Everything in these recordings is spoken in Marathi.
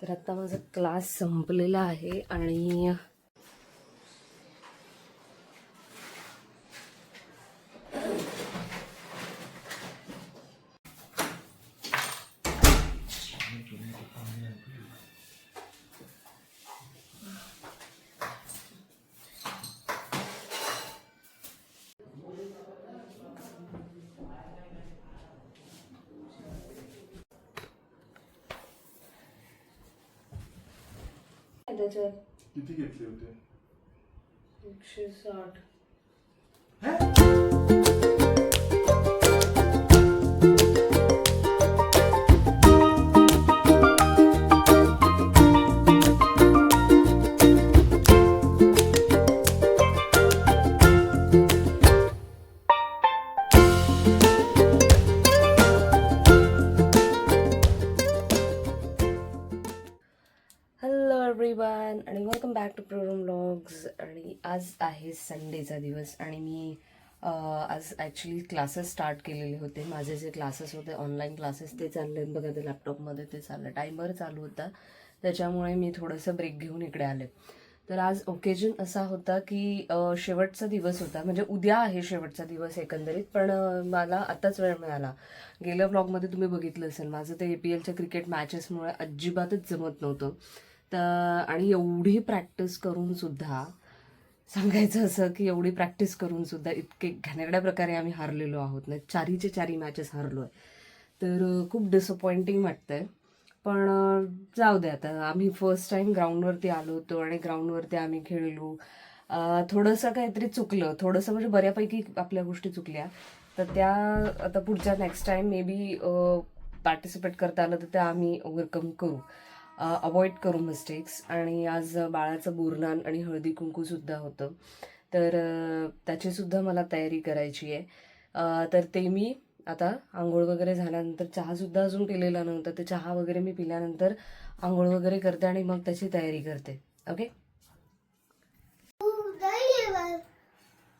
तर आता माझा क्लास संपलेला आहे आणि त्याच्यात किती घेतले होते? 160. हॅलो एव्हरीवन आणि वेलकम बॅक टू प्रोरूम व्लॉग्स. आणि आज आहे संडेचा दिवस आणि मी आज ॲक्च्युली क्लासेस स्टार्ट केलेले होते. माझे जे क्लासेस होते ऑनलाईन क्लासेस ते चालले बघा, ते लॅपटॉपमध्ये ते चाललं, टायमर चालू होता त्याच्यामुळे मी थोडंसं ब्रेक घेऊन इकडे आले. तर आज ओकेजन असा होता की शेवटचा दिवस होता, म्हणजे उद्या आहे शेवटचा दिवस एकंदरीत, पण मला आताच वेळ मिळाला. गेल्या व्लॉगमध्ये तुम्ही बघितलं असेल माझं ते APLच्या क्रिकेट मॅचेसमुळे अजिबातच जमत नव्हतं. तर आणि एवढी प्रॅक्टिस करून सुद्धा सांगायचं असं की एवढी प्रॅक्टिस करून सुद्धा इतके घाणेरड्या प्रकारे आम्ही हारलेलो आहोत ना, चारी मॅचेस हारलो आहे. तर खूप डिसअपॉइंटिंग वाटतंय, पण जाऊ दे. आता आम्ही फर्स्ट टाइम ग्राउंडवरती आलो होतो आणि ग्राउंडवरती आम्ही खेळलो. थोडंसं काहीतरी चुकलं, थोडंसं म्हणजे बऱ्यापैकी आपल्या गोष्टी चुकल्या. तर त्या आता पुढच्या next time may be participate करता आलं तर त्या आम्ही ओव्हरकम करू, अवॉइड करू मिस्टेक्स. आणि आज बाळाचं बोरनान आणि हळदी कुंकूसुद्धा होतं, तर त्याचीसुद्धा मला तयारी करायची आहे. तर ते मी आता आंघोळ वगैरे झाल्यानंतर, चहासुद्धा अजून पिलेला नव्हता, तर चहा वगैरे मी पिल्यानंतर आंघोळ वगैरे करते आणि मग त्याची तयारी करते. ओके.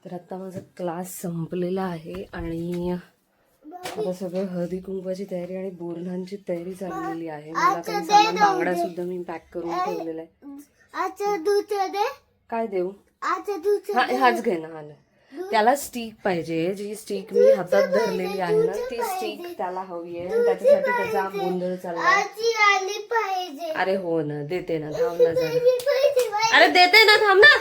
तर आता माझा क्लास संपलेला आहे आणि आता सगळं हळदी कुंकवाची तयारी आणि बोरन्हांची तयारी चाललेली आहे. मला काही सामान, बांगडा सुद्धा मी पॅक करून ठेवलेला आहे. काय देऊ? हाच घे ना. हा ना, त्याला स्टिक पाहिजे. जी स्टिक मी हातात धरलेली आहे ना, ती स्टिक त्याला हवी आहे. त्याच्यासाठी त्याचा गोंधळ चालला. अरे हो ना, देते ना, थांब ना जरा. अरे देते ना, थांब ना.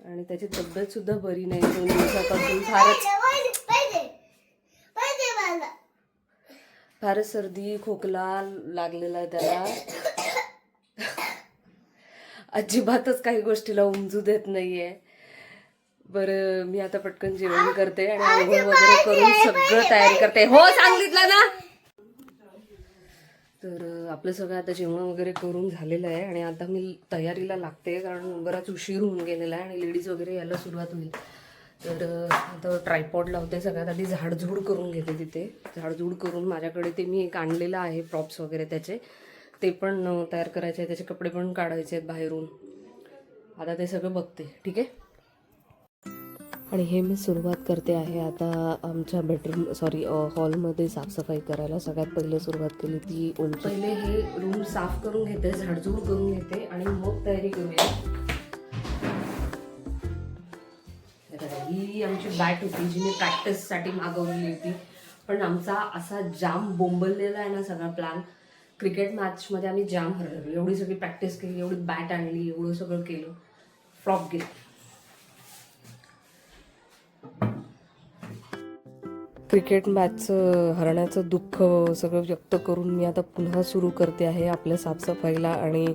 आणि त्याची तब्येत सुद्धा बरी नाही, 2 दिवसापासून फारच सर्दी खोकला लागलेला आहे त्याला. अजिबातच काही गोष्टीला उमजू देत नाहीये. बरं, मी आता पटकन जेवण करते आणि आंघोळ वगैरे करून सगळं तयारी करते. हो, सांगितलं ना. तर आपलं सगळं आता जेवण वगैरे करून झालेलं आहे आणि आता मी तयारीला लागते, कारण बराच उशीर होऊन गेलेला आहे आणि लेडीज वगैरे यायला सुरुवात होईल. तर आता ट्रायपॉड लावते. सगळ्यात आधी झाडझूड करून घेते. तिथे झाडझूड करून माझ्याकडे ते मी एक आणलेलं आहे प्रॉप्स वगैरे, त्याचे ते पण तयार करायचे आहे, त्याचे कपडे पण काढायचे आहेत बाहेरून. आता ते सगळं बघते. ठीक आहे. आणि हे मी सुरुवात करते आहे आता आमच्या हॉलमध्ये साफसफाई करायला. सगळ्यात पहिले सुरुवात केली ती पहिले हे रूम साफ करून घेते, झाडझूड करून घेते आणि मग तयारी करूया. ही आमची बॅट होती जी मी प्रॅक्टिससाठी मागवलेली होती, पण आमचा असा जाम बोंबललेला आहे ना सगळा प्लॅन. क्रिकेट मॅचमध्ये आम्ही जाम हरलो. एवढी सगळी प्रॅक्टिस केली, एवढी बॅट आणली, एवढं सगळं केलं, फ्लॉप गेली. क्रिकेट मॅचचं हरण्याचं दुःख सगळं व्यक्त करून मी आता पुन्हा सुरू करते आहे आपल्या साफसफाईला आणि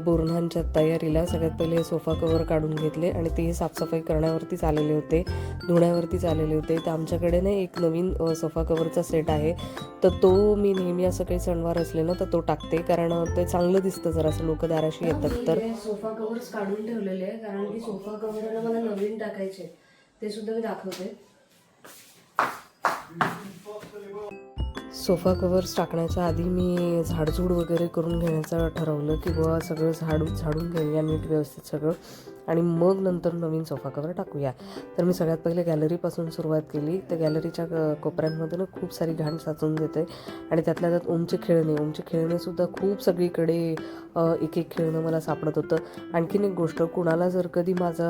बोरन्हांच्या तयारीला. सगळ्यात पहिले सोफा कवर काढून घेतले आणि ते साफसफाई करण्यावरतीच आलेले होते, धुण्यावरतीच आलेले होते. तर आमच्याकडे ना एक नवीन सोफा कवरचा सेट आहे, तर तो मी नेहमी असं काही सणवार असले ना तर तो टाकते, कारण ते चांगलं दिसतं जरा असं लोक दाराशी येतात. तर सोफा कवर्स काढून ठेवलेले आहे, कारण की सोफा कवर मला नवीन टाकायचे, ते सुद्धा मी दाखवते. सोफा कवर्स टाकण्याच्या आधी मी झाडझूड वगैरे करून घेण्याचं ठरवलं की बुवा सगळं झाडून घेऊया नीट व्यवस्थित सगळं. आणि मग नंतर नवीन सोफा कवर टाकूया. तर मी सगळ्यात पहिले गॅलरीपासून सुरुवात केली. तर गॅलरीच्या कोपऱ्यांमध्ये ना खूप सारी घाण साचून देते आणि त्यातल्या त्यात ओमचे खेळणेसुद्धा खूप सगळीकडे एक एक खेळणं मला सापडत होतं. आणखीन एक गोष्ट, कुणाला जर कधी माझा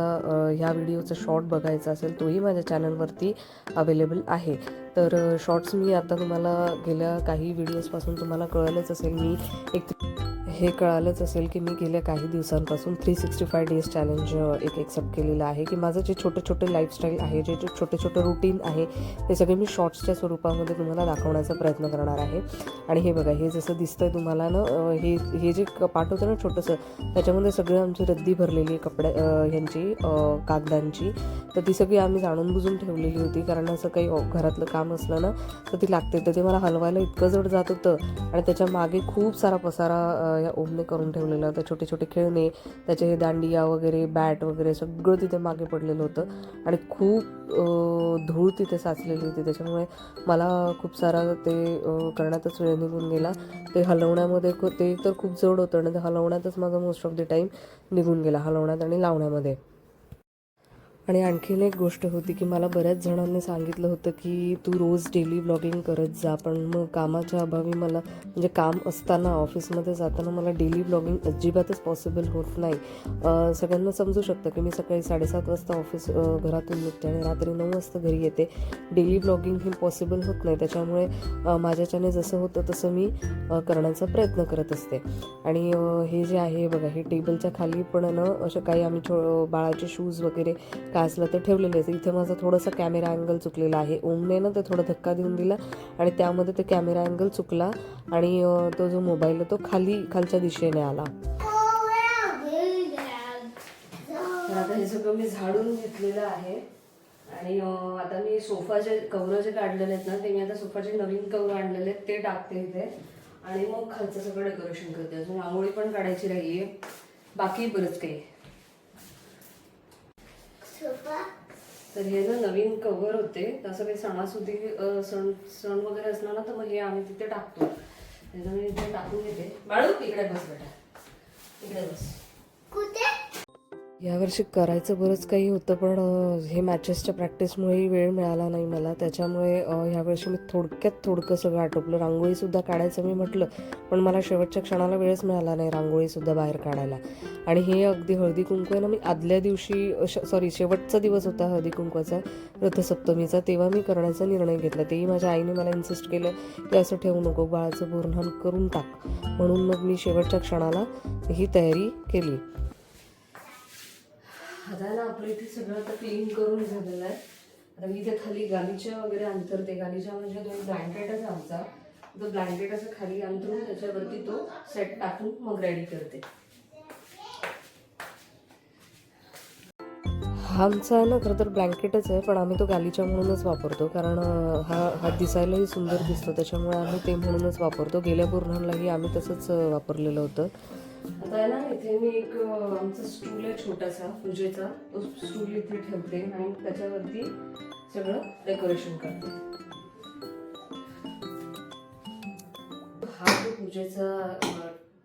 ह्या व्हिडिओचा शॉर्ट बघायचा असेल तोही माझ्या चॅनलवरती अवेलेबल आहे. तर शॉर्ट्स मी आता तुम्हाला गेल्या काही व्हिडिओजपासून तुम्हाला कळलंच असेल, हे कळालंच असेल की मी गेल्या काही दिवसांपासून 365 डेज चॅलेंज एक एक्सेप्ट केलेलं आहे की माझं जे छोटे छोटे लाईफस्टाईल आहे, जे छोटे छोटे रुटीन आहे, ते सगळे मी शॉर्ट्सच्या स्वरूपामध्ये तुम्हाला दाखवण्याचा प्रयत्न करणार आहे. आणि हे बघा, हे जसं दिसतंय तुम्हाला ना, हे जे पाठ होतं ना छोटंसं, त्याच्यामध्ये सगळं आमची रद्दी भरलेली ह्यांची कागदांची. तर ती सगळी आम्ही जाणून बुजून ठेवलेली होती, कारण असं काही घरातलं काम असलं ना तर ती लागते. तर ते मला हलवायला इतकं जड जात होतं आणि त्याच्या मागे खूप सारा पसारा या ओमने करून ठेवलेलं होतं. छोटे छोटे खेळणे, त्याचे दांडिया वगैरे, बॅट वगैरे सगळं तिथे मागे पडलेलं होतं आणि खूप धूळ तिथे साचलेली होती. त्याच्यामुळे मला खूप सारा ते करण्यातच वेळ निघून गेला. ते हलवण्यामध्ये ते तर खूप जड होतं आणि ते हलवण्यातच माझा मोस्ट ऑफ द टाईम निघून गेला, हलवण्यात आणि लावण्यामध्ये. आणि आणखीन एक गोष्ट होती की मला बऱ्याच जणांनी सांगितलं होतं की तू रोज डेली व्लॉगिंग करत जा, पण मग कामाच्या अभावी मला, म्हणजे काम असताना ऑफिसमध्ये जाताना मला डेली व्लॉगिंग अजिबातच पॉसिबल होत नाही. सगळ्यांना समजू शकतं की मी सकाळी 7:30 वाजता घरातून निघते आणि रात्री 9 वाजता घरी येते. डेली व्लॉगिंग हे पॉसिबल होत नाही. त्याच्यामुळे माझ्याच्याने जसं होतं तसं मी करण्याचा प्रयत्न करत असते. आणि हे जे आहे बघा, हे टेबलच्या खाली पण ना अशा काही आम्ही बाळाचे शूज वगैरे काय असलं तर ठेवलेलं आहे. इथे माझा थोडासा कॅमेरा अँगल चुकलेला आहे. ओमने ना ते थोडा धक्का देऊन दिला आणि त्यामध्ये ते कॅमेरा अँगल चुकला आणि तो जो मोबाईल आहे तो खालच्या दिशेने आला. तर आता हे सगळं मी झाडून घेतलेलं आहे आणि आता मी सोफाचे कव्हर जे काढलेले आहेत ना, ते मी आता सोफाचे नवीन कव्हर आणलेले आहेत ते टाकते इथे आणि मग खालचं सगळं डेकोरेशन करते. अजून रांगोळी पण काढायची राहिली आहे, बाकी बरंच काही. तर हे ना नवीन कव्हर होते. तसं काही सणासुदी सण वगैरे असणार ना तर मग हे आम्ही तिथे टाकतो. त्याचं मी इथे टाकून घेते. बाळू इकडे बस बेटा, इकडे बस. कुठे? यावर्षी करायचं बरंच काही होतं, पण हे मॅचेसच्या प्रॅक्टिसमुळेही वेळ मिळाला नाही मला. त्याच्यामुळे ह्यावर्षी मी थोडकं सगळं आटोपलं. रांगोळीसुद्धा काढायचं मी म्हटलं, पण मला शेवटच्या क्षणाला वेळच मिळाला नाही रांगोळीसुद्धा बाहेर काढायला. आणि हे अगदी हळदी कुंकू आहे ना, मी आदल्या दिवशी शेवटचा दिवस होता हळदी कुंकवाचा, रथसप्तमीचा, तेव्हा मी करण्याचा निर्णय घेतला. तेही माझ्या आईने मला इन्सिस्ट केलं की असं ठेवू नको, बाळाचं बोरन्हाण करून टाक. म्हणून मग मी शेवटच्या क्षणाला ही तयारी केली. आता ना आपलं इथे सगळं आता क्लीन करून झालेलं आहे. आता मी इथे खाली गालीच्या वगैरे अंतरते. गालीच्या म्हणजे 2 ब्लँकेटच आमचा, तो ब्लँकेट असं खाली अंतरून त्याच्यावरती तो सेट टाकून मग रेडी करते. हा आमचा ना खरं तर ब्लँकेटच आहे, पण आम्ही तो गालीच्या म्हणूनच वापरतो, कारण हा दिसायलाही सुंदर दिसतो, त्याच्यामुळे आम्ही ते म्हणूनच वापरतो. गेल्या बोरन्हाणलाही आम्ही तसंच वापरलेलं होतं. आता आहे ना, इथे मी एक आमचा स्टूल आहे छोटासा पूजेचा, तो स्टूल इथे ठेवते आणि त्याच्यावरती सगळं डेकोरेशन करते. हा जो पूजेचा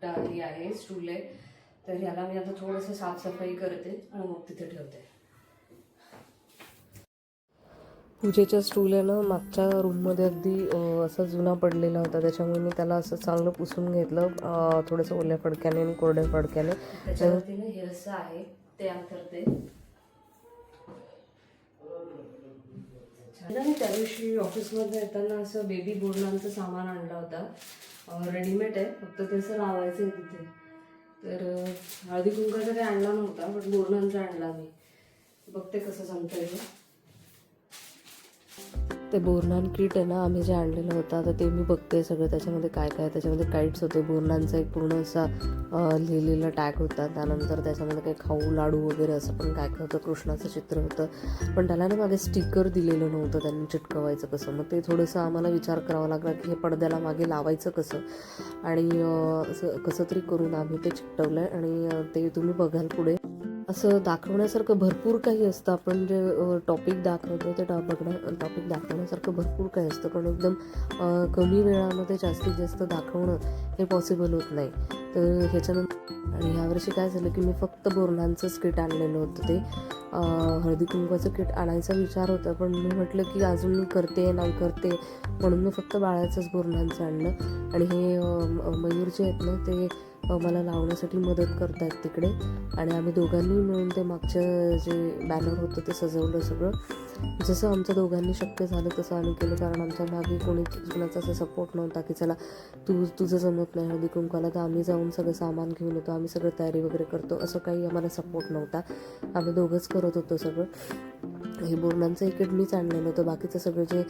हे आहे स्टूल आहे, तर ह्याला मी आता थोडंसं साफसफाई करते आणि मग तिथे ठेवते. पूजेच्या स्टूल आहे ना, मागच्या रूममध्ये अगदी असा जुना पडलेला होता, त्याच्यामुळे मी त्याला असं चांगलं पुसून घेतलं थोडंसं ओल्या फडक्याने आणि कोरड्या फडक्याने. त्याच्यावरती हे असं आहे ते अंतरते. मी त्या दिवशी ऑफिसमध्ये येताना असं बेबी बोरन्हाणचं सामान आणलं होता, रेडीमेड आहे, फक्त ते असं लावायचं आहे तिथे. तर हळदी कुंकाचा काही आणला नव्हता, पण बोरन्हाणचा आणला मी. बघते कसं जमतं आहे. ते बोरन्हाण किट आहे ना, आम्ही जे आणलेलं होतं, आता ते मी बघते सगळं त्याच्यामध्ये काय काय. त्याच्यामध्ये काईट्स होते, बोरन्हाणचा एक पूर्ण असा लिहिलेला टॅग होता, त्यानंतर त्याच्यामध्ये काही खाऊ लाडू वगैरे असं पण काय काय होतं, कृष्णाचं चित्र होतं, पण त्याला ना मागे स्टिकर दिलेलं नव्हतं त्यांनी चिटकवायचं कसं. मग ते थोडंसं आम्हाला विचार करावा लागला की हे पडद्याला मागे लावायचं कसं, आणि असं कसं तरी करून आम्ही ते चिकटवलं आहे. आणि ते तुम्ही बघाल पुढे. असं दाखवण्यासारखं भरपूर काही असतं. आपण जे टॉपिक दाखवतो ते टॉपिक दाखवण्यासारखं भरपूर काही असतं, पण एकदम कमी वेळामध्ये जास्तीत जास्त दाखवणं हे पॉसिबल होत नाही. तर आणि यावर्षी काय झालं की मी फक्त बोरणांचंच किट आणलेलं होतं. ते हळदी कुंकवाचं किट आणायचा विचार होता, पण मी म्हटलं की अजून मी करते नाही करते, म्हणून मी फक्त बाळाचंच बोरणांचं आणलं. आणि हे मयूर जे आहेत ना ते मला लावण्यासाठी मदत करतात तिकडे, आणि आम्ही दोघांनी मिळून ते मागचं जे बॅनर होतं ते सजवलं सगळं. जसं आमच्या दोघांनी शक्य झालं तसं आम्ही केलं, कारण आमच्या मागे कुणाचा असं सपोर्ट नव्हता की चला तुझं जमत नाही हळदी कुंकवाला तर आम्ही जाऊन सगळं सामान घेऊन येतो, आम्ही सगळं तयारी वगैरे करतो, असं काही आम्हाला सपोर्ट नव्हता. आम्ही दोघंच करत होतो सगळं. हे बोरणांचं एक मीच आणलेलं होतं, बाकीचं सगळं जे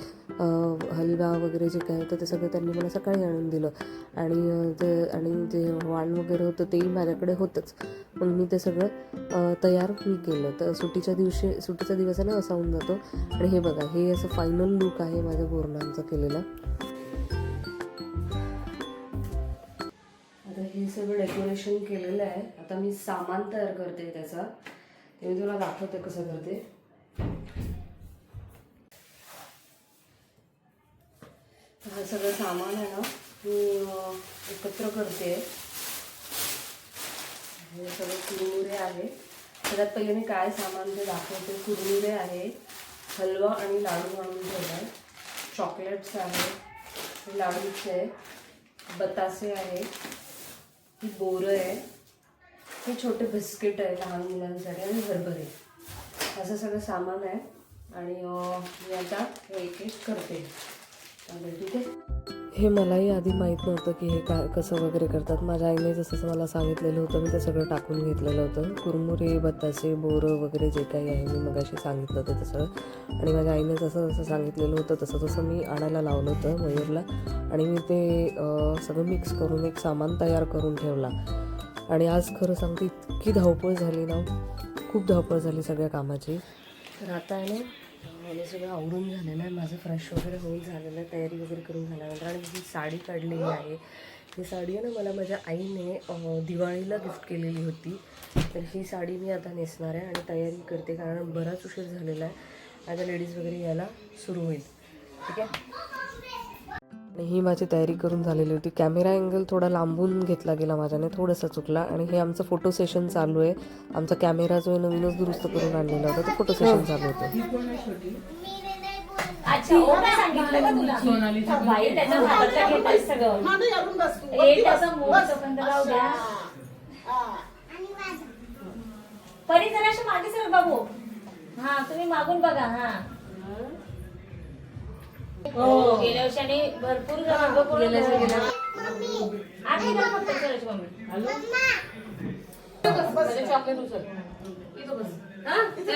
हलवा वगैरे जे काय होतं ते सगळं त्यांनी मला सकाळी आणून दिलं. आणि जे वाण वगैरे होतं तेही माझ्याकडे होतंच, मग मी ते सगळं तयार मी केलं. तर सुट्टीच्या दिवसाने असा होऊन जातो. आणि हे बघा, हे असं फायनल लुक आहे माझ्या बोरणांचा केलेला. आता हे सगळं डेकोरेशन केलेलं आहे. आता मी सामान तयार करते त्याचा, ते मी तुला दाखवते कसं करते. हे सगळं सामान आहे ना मी एकत्र करते. हे सगळे कुरमुरे आहे. सगळ्यात पहिले मी काय सामान ते दाखवते. कुरमुरे आहे, हलवा आणि लाडू आणून ठेवला आहे, चॉकलेट्स आहे, लाडूचे, बतासे आहे, ही बोरं आहे, हे छोटे बिस्किट आहे लहान मुलांसाठी, आणि हरभरे. असं सगळं सामान आहे. आणि मी आता हे एक एक करते. ठीक आहे. हे मलाही आधी माहीत नव्हतं की हे काय कसं वगैरे करतात. माझ्या आईने जसं मला सांगितलेलं होतं मी ते सगळं टाकून घेतलेलं होतं. कुरमुरे, बतासे, बोरं वगैरे जे काही आहे मी मगाशी सांगितलं होतं तसं. आणि माझ्या आईने जसं सांगितलेलं होतं तसं मी आणायला लावलं होतं मयूरला. आणि मी ते सगळं मिक्स करून एक सामान तयार करून ठेवला. आणि आज खरं सांगते इतकी धावपळ झाली ना, खूप धावपळ झाली सगळ्या कामाची. तर आता आहे ना मला सगळं आवडून झालेलं आहे, माझं फ्रेश वगैरे होऊन झालेलं आहे, तयारी वगैरे करून झाल्यानंतर. आणि ही साडी काढलेली आहे, ही साडी आहे ना मला माझ्या आईने दिवाळीला गिफ्ट केलेली होती. तर ही साडी मी आता नेसणार आहे आणि तयारी करते, कारण बराच उशीर झालेला आहे. आता लेडीज वगैरे यायला सुरू होईल. ठीक आहे. आणि ही माझी तयारी करून झालेली होती. कॅमेरा अँगल थोडा लांबून घेतला गेला माझ्याने, थोडासा चुकला. आणि हे आमचं फोटो सेशन चालू आहे. आमचा कॅमेरा जो आहे नवीनच दुरुस्त करून आणलेला होता, तो फोटो सेशन चालू होतं. मागे सर बाबू, हा तुम्ही मागून बघा. हा हो, गेल्या वर्षाने भरपूर चॉकलेट उचल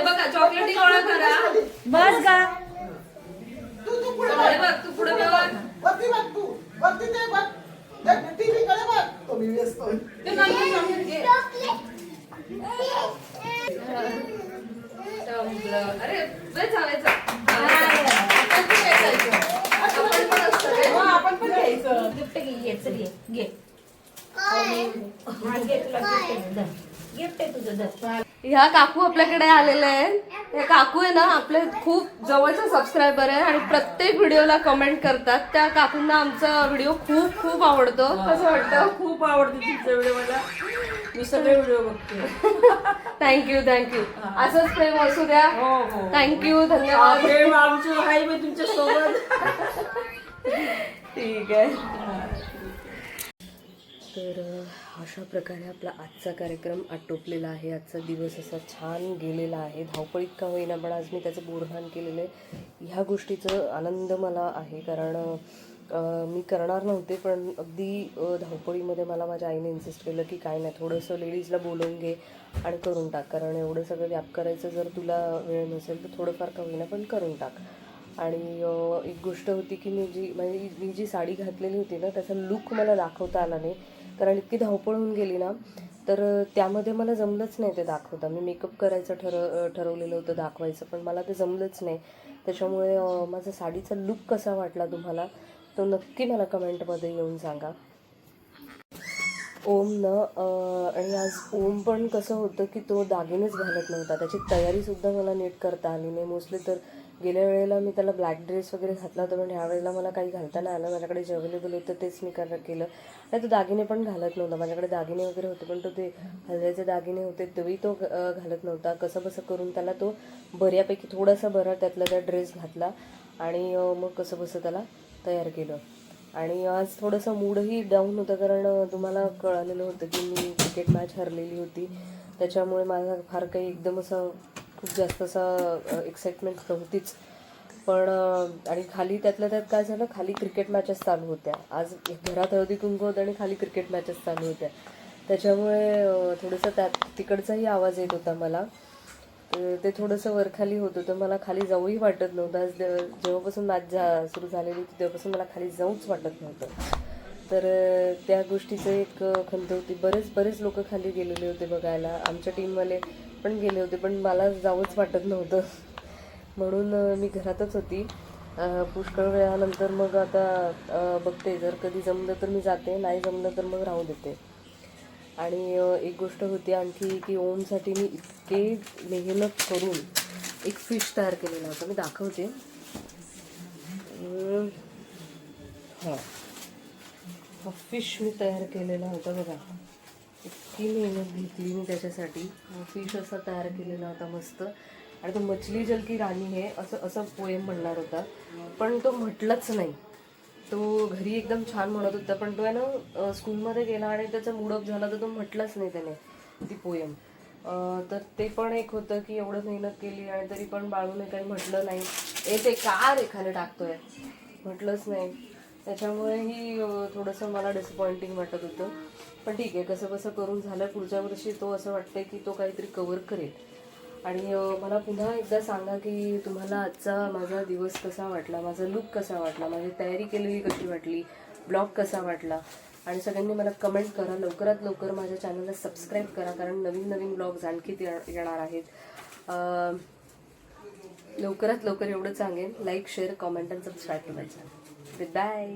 बघा, चॉकलेट गोळा करा. बस का तू पुढे अरे आपण पण घ्यायचं. गिफ्ट घ्यायचं. घे गिफ्ट आहे तुझं. ह्या काकू आपल्याकडे आलेले आहेत. ह्या काकू आहे ना आपले खूप जवळचे सबस्क्रायबर आहे आणि प्रत्येक व्हिडिओला कमेंट करतात. त्या काकूंना आमचा व्हिडिओ खूप खूप आवडतो. कसं वाटतं? खूप आवडते तुमचा व्हिडिओ मला. मी सगळे व्हिडिओ बघते. थँक्यू. असंच प्रेम असू द्या. थँक्यू, धन्यवाद. प्रेम आमचं आहे मी तुमच्या सोबत. ठीक आहे. तर अशा प्रकारे आपला आजचा कार्यक्रम आटोपलेला आहे. आजचा दिवस असा छान गेलेला आहे. धावपळीत का होईना पण आज मी त्याचं बोरभान केलेलं आहे. ह्या गोष्टीचं आनंद मला आहे, कारण मी करणार नव्हते, पण अगदी धावपळीमध्ये मला माझ्या आईने इन्सिस्ट केलं की काय नाही, थोडंसं लेडीजला बोलवून घे आणि करून टाक, कारण एवढं सगळं व्याप करायचं जर तुला वेळ नसेल तर थोडंफार का होईना पण करून टाक. आणि एक गोष्ट होती की मी जी साडी घातलेली होती ना त्याचा लुक मला दाखवता आला नाही, कारण इतकी धावपळ होऊन गेली ना, तर त्यामध्ये मला जमलंच नाही ते दाखवता. मी मेकअप करायचं ठरवलेलं होतं दाखवायचं, पण मला ते जमलंच नाही. त्याच्यामुळे माझा साडीचा लुक कसा वाटला तुम्हाला तो नक्की मला कमेंटमध्ये येऊन सांगा. आणि आज ओम पण कसं होतं की तो दागिनेच घालत नव्हता, त्याची तयारीसुद्धा मला नीट करता आली नाही. मोस्टली तर गेल्या वेळेला मी त्याला ब्लॅक ड्रेस वगैरे घातला होता, पण ह्या वेळेला मला काही घालता नाही आलं. माझ्याकडे जे अवेलेबल होतं तेच मी केलं. आणि तो दागिने पण घालत नव्हता. माझ्याकडे दागिने वगैरे होते, पण तो ते हलव्याचे दागिने होते तेही तो घालत नव्हता. कसं बसं करून त्याला तो बऱ्यापैकी थोडासा बरा त्यातला ड्रेस घातला आणि मग कसं बसं त्याला तयार केलं. आणि आज थोडंसं मूडही डाऊन होतं, कारण तुम्हाला कळालेलं होतं की मी क्रिकेट मॅच हरलेली होती. त्याच्यामुळे माझा फार काही एकदम असं खूप जास्त असं एक्साइटमेंट नव्हतीच. पण आणि खाली त्यातल्या त्यात काय झालं, खाली क्रिकेट मॅचेस चालू होत्या. आज घरात हळदी कुंकू होतं आणि खाली क्रिकेट मॅचेस चालू होत्या. त्याच्यामुळे थोडंसं तिकडचाही आवाज येत होता मला. ते थोडंसं वरखाली होतं, तर मला खाली जाऊही वाटत नव्हतं. आज जेव्हापासून मॅच सुरू झालेली होती तेव्हापासून मला खाली जाऊच वाटत नव्हतं. तर त्या गोष्टीचं एक खंत होती. बरेच लोक खाली गेलेले होते बघायला. आमच्या टीमवाले पण गेले होते, पण मला जाऊच वाटत नव्हतं. म्हणून मी घरातच होती. पुष्कळ वेळानंतर मग आता बघते, जर कधी जमलं तर मी जाते, नाही जमलं तर मग राहू देते. आणि एक गोष्ट होती आणखी की ओमसाठी मी इतके मेहनत करून एक फिश तयार केलेला होता. मी दाखवते. हां, हा फिश मी तयार केलेला होता बघा. इतकी मेहनत घेतली मी त्याच्यासाठी. फिश असा तयार केलेला होता मस्त. आणि तो मछली जल की राणी है असं असं पोएम म्हणणार होता, पण तो म्हटलंच नाही. तो घरी एकदम छान म्हणत होता, पण तो आहे ना स्कूलमध्ये गेला आणि त्याचा मूडअप झाला, तर तो म्हटलंच नाही त्याने ती पोएम. तर ते पण एक होतं की एवढं मेहनत केली आणि तरी पण बाळूने काही म्हटलं नाही. ते का रेखाने टाकतोय, म्हटलंच नाही. त्याच्यामुळेही थोडंसं मला डिसअपॉइंटिंग वाटत होतं. पण ठीक आहे, कसं कसं करून झालं. पुढच्या वर्षी तो असं वाटतंय की तो काहीतरी कव्हर करेल. आणि मला पुन्हा एकदा सांगा की तुम्हाला आजचा माझा दिवस कसा वाटला, माझा लुक कसा वाटला, माझी तयारी केलेली कशी वाटली, ब्लॉग कसा वाटला. आणि सगळ्यांनी मला कमेंट करा. लवकरात लवकर माझ्या चॅनलला सबस्क्राईब करा, कारण नवीन नवीन ब्लॉग्स आणखी येणार आहेत. लवकरात लवकर एवढं सांगेन. लाईक, शेअर, कमेंट आणि सबस्क्राईब करायचं. बाय.